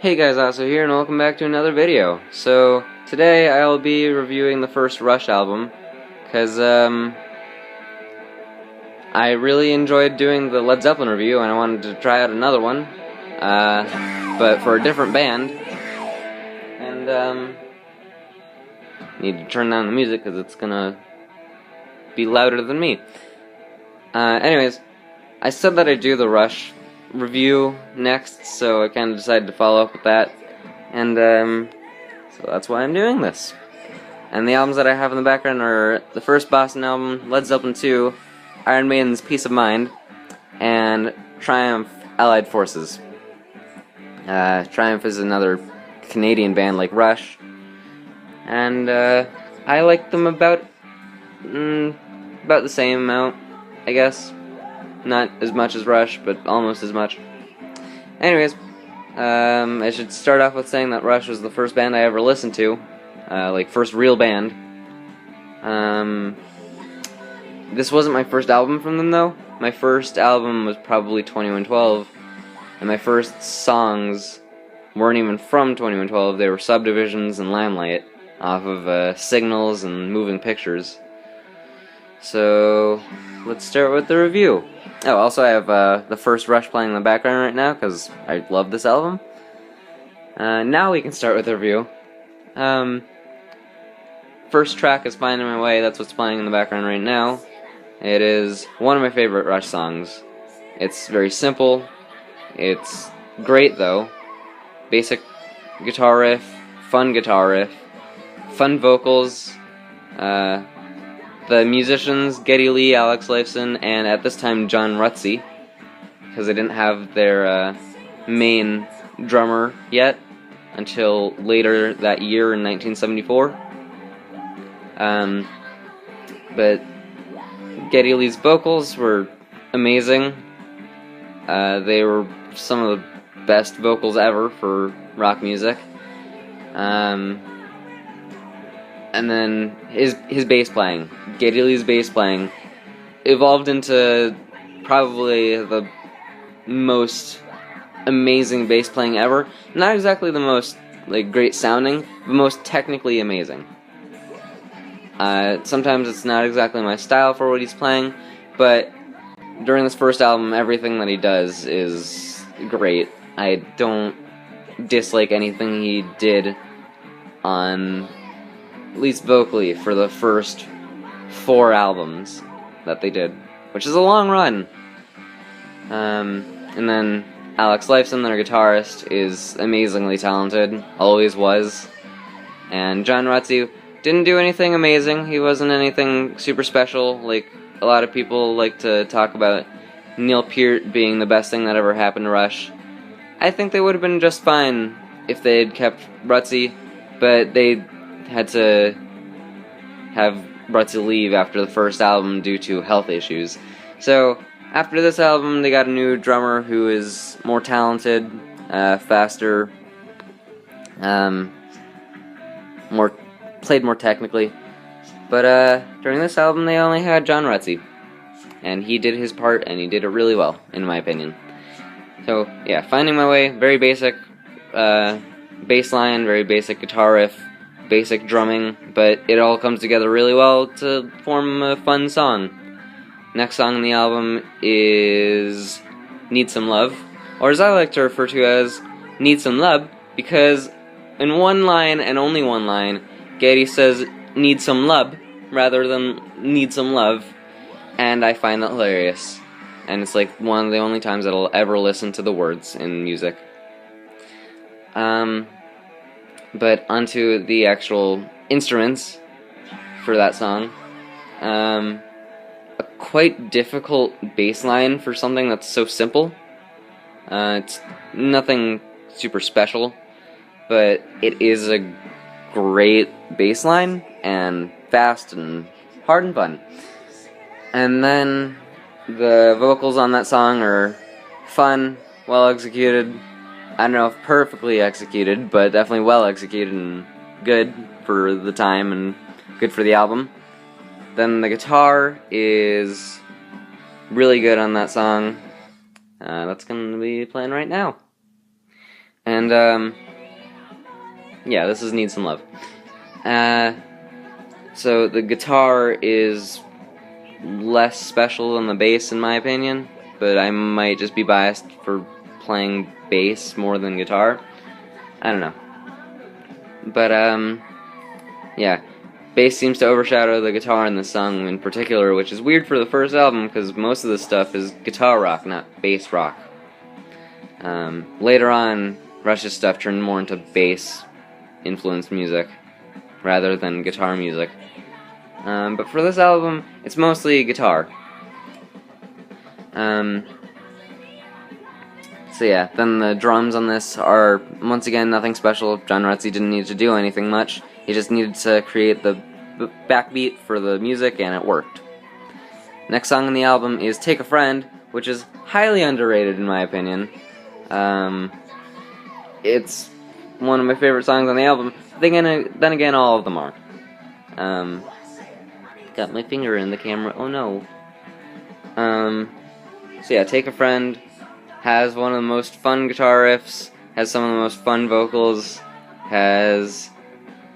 Hey guys, Aso here, and welcome back to another video. So, today I'll be reviewing the first Rush album, because, I really enjoyed doing the Led Zeppelin review, and I wanted to try out another one, but for a different band, and, need to turn down the music, because it's gonna be louder than me. Anyways, I said that I'd do the Rush review next, so I kind of decided to follow up with that, and so that's why I'm doing this. And the albums that I have in the background are the first Boston album, Led Zeppelin 2, Iron Maiden's Peace of Mind, and Triumph Allied Forces. Triumph is another Canadian band like Rush, and I like them about the same amount, I guess. Not as much as Rush, but almost as much. Anyways, I should start off with saying that Rush was the first band I ever listened to, like first real band. This wasn't my first album from them though. My first album was probably 2112, and my first songs weren't even from 2112. They were Subdivisions and Limelight off of Signals and Moving Pictures. So let's start with the review. Oh, also I have the first Rush playing in the background right now because I love this album. Now we can start with the review. First track is Finding My Way. That's what's playing in the background right now. It is one of my favorite Rush songs. It's very simple. It's great though. Basic guitar riff, fun vocals. The musicians, Geddy Lee, Alex Lifeson, and at this time John Rutsey, because they didn't have their main drummer yet until later that year in 1974. But Geddy Lee's vocals were amazing. They were some of the best vocals ever for rock music. And then his bass playing, Geddy Lee's bass playing, evolved into probably the most amazing bass playing ever. Not exactly the most great sounding, but most technically amazing. Sometimes it's not exactly my style for what he's playing, but during this first album, everything that he does is great. I don't dislike anything he did on, at least vocally, for the first 4 albums that they did, which is a long run. And then Alex Lifeson, their guitarist, is amazingly talented, always was. And John Rutsey didn't do anything amazing. He wasn't anything super special. Like a lot of people like to talk about Neil Peart being the best thing that ever happened to Rush. I think they would have been just fine if they had kept Rutsey, but they had to have Rutsey leave after the first album due to health issues. So after this album, they got a new drummer who is more talented, faster, played more technically. But during this album, they only had John Rutsey, and he did his part, and he did it really well, in my opinion. So yeah, Finding My Way, very basic bass line, very basic guitar riff, basic drumming, but it all comes together really well to form a fun song. Next song on the album is Need Some Love, or as I like to refer to as Need Some Love, because in one line, and only one line, Geddy says need some love rather than need some love, and I find that hilarious. And it's like one of the only times that I'll ever listen to the words in music. But onto the actual instruments for that song. A quite difficult bass line for something that's so simple. It's nothing super special, but it is a great bass line, and fast and hard and fun. And then the vocals on that song are fun, well executed. I don't know if perfectly executed, but definitely well executed and good for the time and good for the album. Then the guitar is really good on that song. That's going to be playing right now. And, yeah, this is Need Some Love. So the guitar is less special than the bass in my opinion, but I might just be biased for playing bass more than guitar. I don't know. But, yeah. Bass seems to overshadow the guitar in this song in particular, which is weird for the first album, because most of the stuff is guitar rock, not bass rock. Later on, Rush's stuff turned more into bass-influenced music, rather than guitar music. But for this album, it's mostly guitar. So yeah, then the drums on this are, once again, nothing special. John Rutsey didn't need to do anything much. He just needed to create the backbeat for the music, and it worked. Next song on the album is Take a Friend, which is highly underrated in my opinion. It's one of my favorite songs on the album. Then again, all of them are. Got my finger in the camera. Oh no. So yeah, Take a Friend has one of the most fun guitar riffs, has some of the most fun vocals, has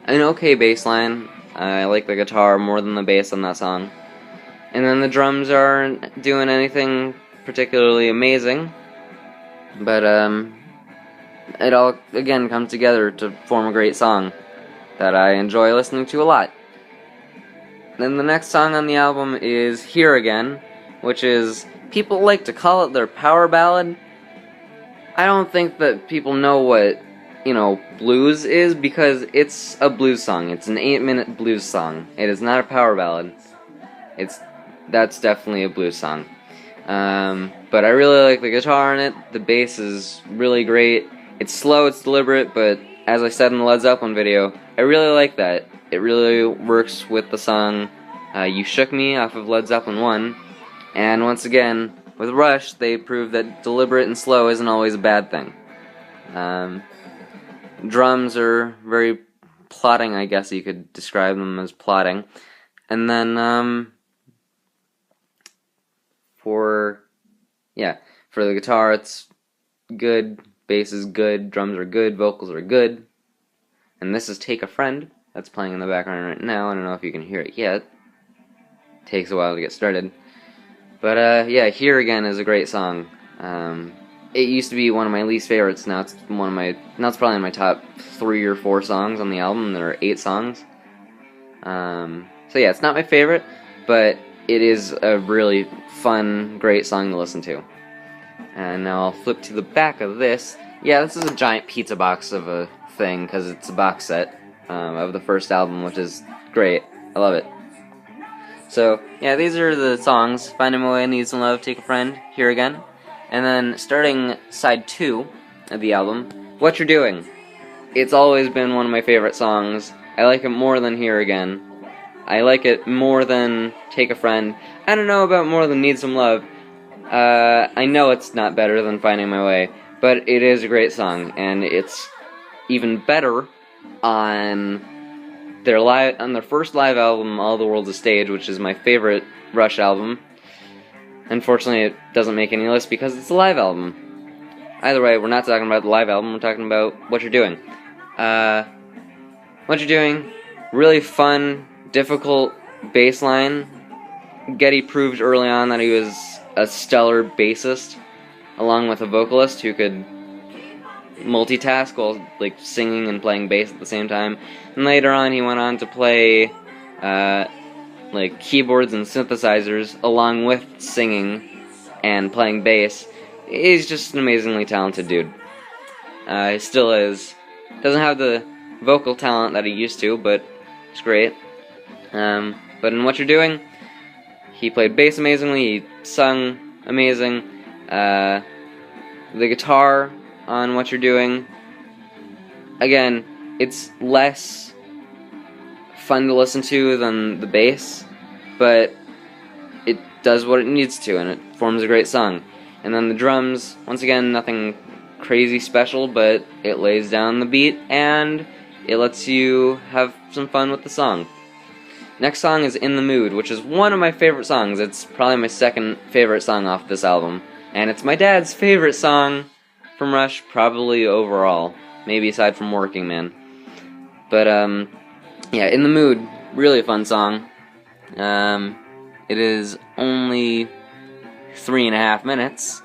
an okay bass line. I like the guitar more than the bass on that song. And then the drums aren't doing anything particularly amazing, but it all again comes together to form a great song that I enjoy listening to a lot. Then the next song on the album is Here Again, which is, people like to call it their power ballad. I don't think that people know what, blues is, because it's a blues song. It's an 8-minute blues song. It is not a power ballad. That's definitely a blues song. But I really like the guitar in it. The bass is really great. It's slow, it's deliberate, but as I said in the Led Zeppelin video, I really like that. It really works with the song You Shook Me off of Led Zeppelin 1. And once again, with Rush, they proved that deliberate and slow isn't always a bad thing. Drums are very plotting, I guess you could describe them as plotting. And then, for the guitar, it's good, bass is good, drums are good, vocals are good. And this is Take a Friend, that's playing in the background right now. I don't know if you can hear it yet. Takes a while to get started. But, yeah, Here Again is a great song. It used to be one of my least favorites. Now it's probably in my top 3 or 4 songs on the album. There are 8 songs. So yeah, it's not my favorite, but it is a really fun, great song to listen to. And now I'll flip to the back of this. Yeah, this is a giant pizza box of a thing, because it's a box set of the first album, which is great. I love it. So, yeah, these are the songs: Finding My Way, Need Some Love, Take a Friend, Here Again. And then, starting side 2 of the album, What You're Doing. It's always been one of my favorite songs. I like it more than Here Again. I like it more than Take a Friend. I don't know about more than Need Some Love. I know it's not better than Finding My Way, but it is a great song, and it's even better on their first live album, All the World's a Stage, which is my favorite Rush album. Unfortunately, it doesn't make any list because it's a live album. Either way, we're not talking about the live album, we're talking about What You're Doing. What You're Doing, really fun, difficult bass line. Geddy proved early on that he was a stellar bassist, along with a vocalist who could multitask while singing and playing bass at the same time. And later on, he went on to play keyboards and synthesizers along with singing and playing bass. He's just an amazingly talented dude. He still is. Doesn't have the vocal talent that he used to, but it's great. But in What You're Doing, he played bass amazingly, he sung amazing. The guitar on What You're Doing, again, it's less fun to listen to than the bass, but it does what it needs to, and it forms a great song. And then the drums, once again, nothing crazy special, but it lays down the beat, and it lets you have some fun with the song. Next song is In the Mood, which is one of my favorite songs. It's probably my second favorite song off this album, and it's my dad's favorite song from Rush, probably overall. Maybe aside from Working Man. But, yeah, In the Mood, really fun song. It is only 3.5 minutes.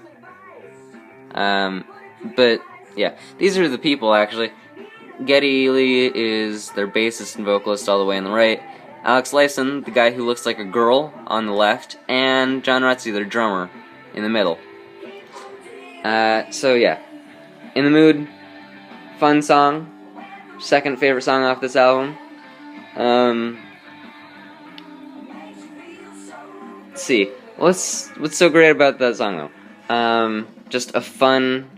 But, yeah, these are the people, actually. Geddy Lee is their bassist and vocalist all the way on the right. Alex Lifeson, the guy who looks like a girl, on the left. And John Rutsey, their drummer, in the middle. So, yeah. In the Mood, fun song. Second favorite song off this album. Let's see. What's so great about that song, though? Just a fun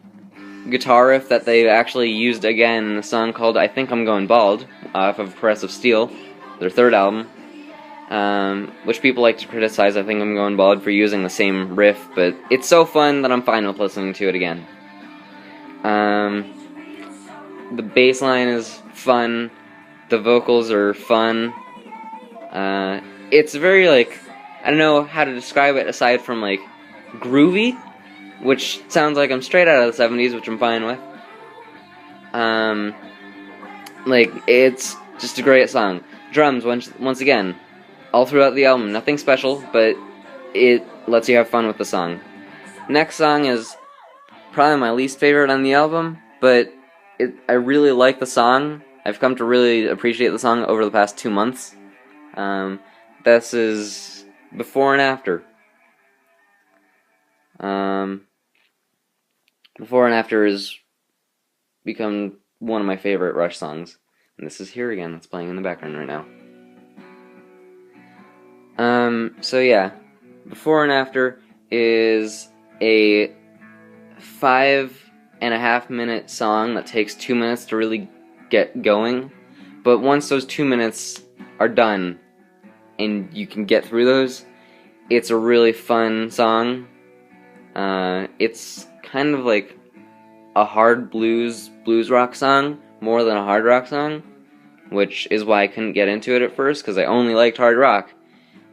guitar riff that they actually used again in a song called I Think I'm Going Bald, off of Progressive Steel, their third album, which people like to criticize I Think I'm Going Bald for using the same riff, but it's so fun that I'm fine with listening to it again. The bass line is fun, the vocals are fun, it's very, like, I don't know how to describe it aside from, like, groovy, which sounds like I'm straight out of the 70s, which I'm fine with. Like, it's just a great song. Drums, once again, all throughout the album, nothing special, but it lets you have fun with the song. Next song is probably my least favorite on the album, but I really like the song. I've come to really appreciate the song over the past 2 months. This is Before and After. Before and After has become one of my favorite Rush songs. And this is Here Again, that's playing in the background right now. So yeah, Before and After is a 5.5 minute song that takes 2 minutes to really get going. But once those 2 minutes are done, and you can get through those, it's a really fun song. It's kind of like a hard blues rock song, more than a hard rock song, which is why I couldn't get into it at first, because I only liked hard rock.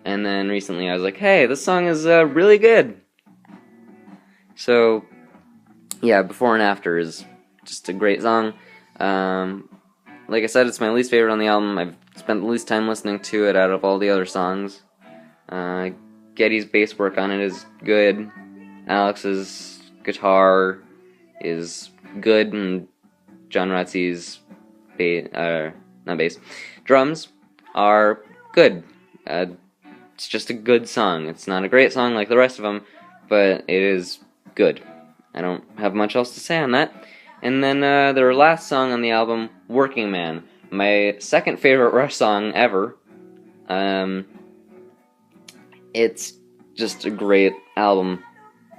And then recently I was like, hey, this song is really good. So, yeah, Before and After is just a great song. Like I said, it's my least favorite on the album. I've spent the least time listening to it out of all the other songs. Geddy's bass work on it is good. Alex's guitar is good, and John Rutsey's drums are good. It's just a good song. It's not a great song like the rest of them, but it is good. I don't have much else to say on that. And then their last song on the album, Working Man, my second favorite Rush song ever. It's just a great album.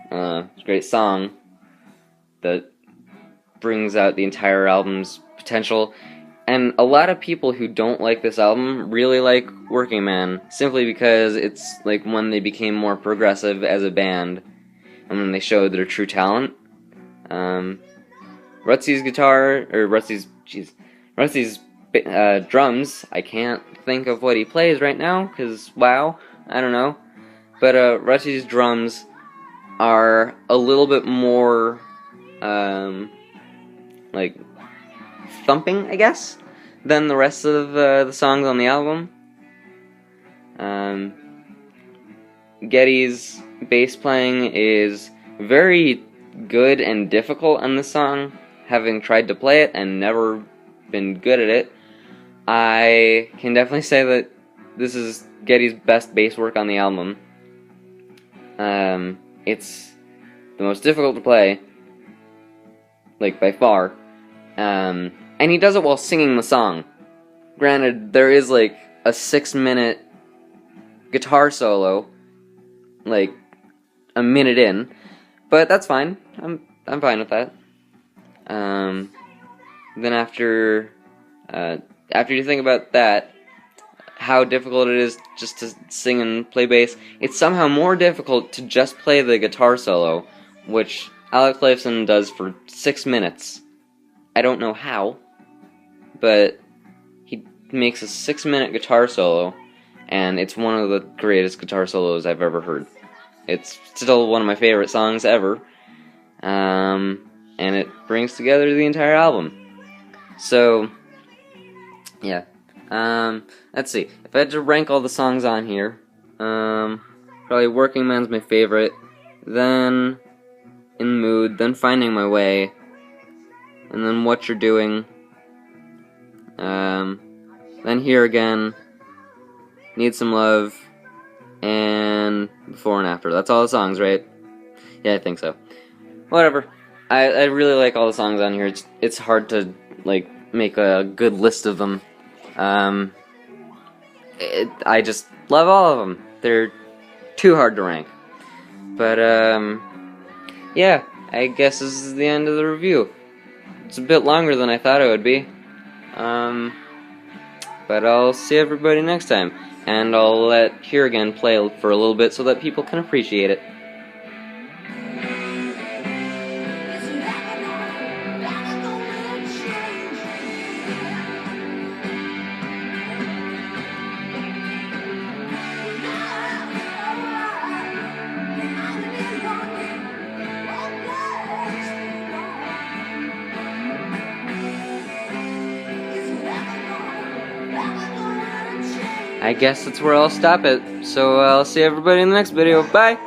It's a great song that brings out the entire album's potential. And a lot of people who don't like this album really like Working Man, simply because it's like when they became more progressive as a band, and when they showed their true talent. Rutsey's drums, I can't think of what he plays right now, because, wow, I don't know. But Rutsey's drums are a little bit more, like, thumping, I guess, than the rest of the songs on the album. Geddy's bass playing is very good and difficult on this song, having tried to play it and never been good at it. I can definitely say that this is Geddy's best bass work on the album. It's the most difficult to play, like, by far. And he does it while singing the song. Granted, there is, like, a 6-minute guitar solo, like, a minute in, but that's fine. I'm fine with that. Then after you think about that, how difficult it is just to sing and play bass, it's somehow more difficult to just play the guitar solo, which Alex Lifeson does for 6 minutes. I don't know how, but he makes a 6-minute guitar solo, and it's one of the greatest guitar solos I've ever heard. It's still one of my favorite songs ever. and it brings together the entire album. So, yeah. Let's see. If I had to rank all the songs on here, probably Working Man's my favorite, then In the Mood, then Finding My Way, and then What You're Doing, then Here Again, Need Some Love, and Before and After. That's all the songs, right? Yeah, I think so. Whatever. I really like all the songs on here. It's hard to, like, make a good list of them. I just love all of them. They're too hard to rank. But, yeah, I guess this is the end of the review. It's a bit longer than I thought it would be. But I'll see everybody next time. And I'll let Here Again play for a little bit so that people can appreciate it. I guess that's where I'll stop it. So I'll see everybody in the next video. Bye!